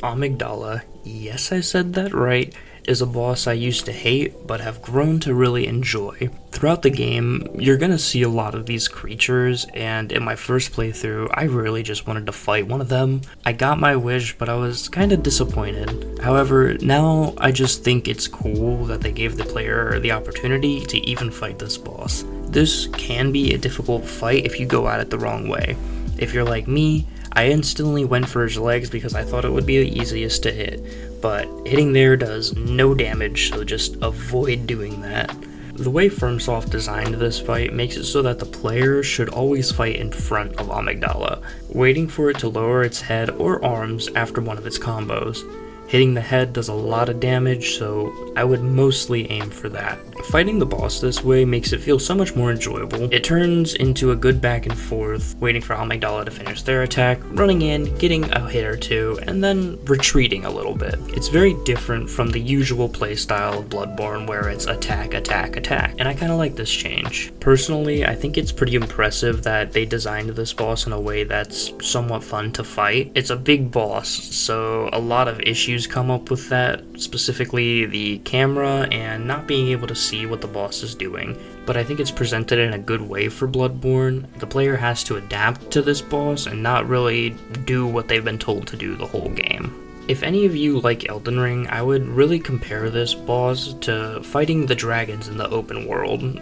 Amygdala, yes, I said that right, is a boss I used to hate but have grown to really enjoy. Throughout the game, you're gonna see a lot of these creatures, and in my first playthrough, I really just wanted to fight one of them. I got my wish, but I was kinda disappointed. However, now I just think it's cool that they gave the player the opportunity to even fight this boss. This can be a difficult fight if you go at it the wrong way. If you're like me, I instantly went for his legs because I thought it would be the easiest to hit, but hitting there does no damage, so just avoid doing that. The way FromSoft designed this fight makes it so that the player should always fight in front of Amygdala, waiting for it to lower its head or arms after one of its combos. Hitting the head does a lot of damage, so I would mostly aim for that. Fighting the boss this way makes it feel so much more enjoyable. It turns into a good back and forth, waiting for Amygdala to finish their attack, running in, getting a hit or two, and then retreating a little bit. It's very different from the usual playstyle of Bloodborne where it's attack, attack, attack, and I kinda like this change. Personally, I think it's pretty impressive that they designed this boss in a way that's somewhat fun to fight. It's a big boss, so a lot of issues come up with that, specifically the camera and not being able to see what the boss is doing, but I think it's presented in a good way for Bloodborne. The player has to adapt to this boss and not really do what they've been told to do the whole game. If any of you like Elden Ring, I would really compare this boss to fighting the dragons in the open world.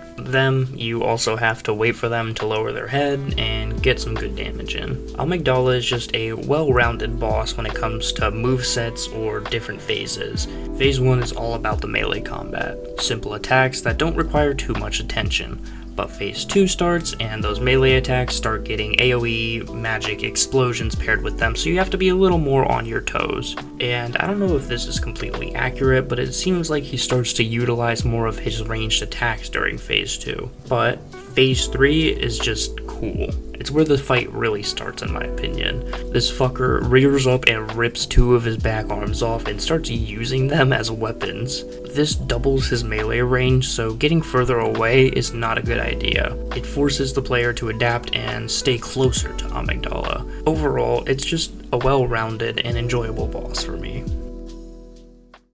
You also have to wait for them to lower their head and get some good damage in. Amygdala is just a well-rounded boss when it comes to movesets or different phases. Phase 1 is all about the melee combat, simple attacks that don't require too much attention. But phase 2 starts, and those melee attacks start getting AoE magic explosions paired with them, so you have to be a little more on your toes. And I don't know if this is completely accurate, but it seems like he starts to utilize more of his ranged attacks during phase 2. But phase 3 is just cool. It's where the fight really starts, in my opinion. This fucker rears up and rips 2 of his back arms off and starts using them as weapons. This doubles his melee range, so getting further away is not a good idea. It forces the player to adapt and stay closer to Amygdala. Overall, it's just a well-rounded and enjoyable boss for me.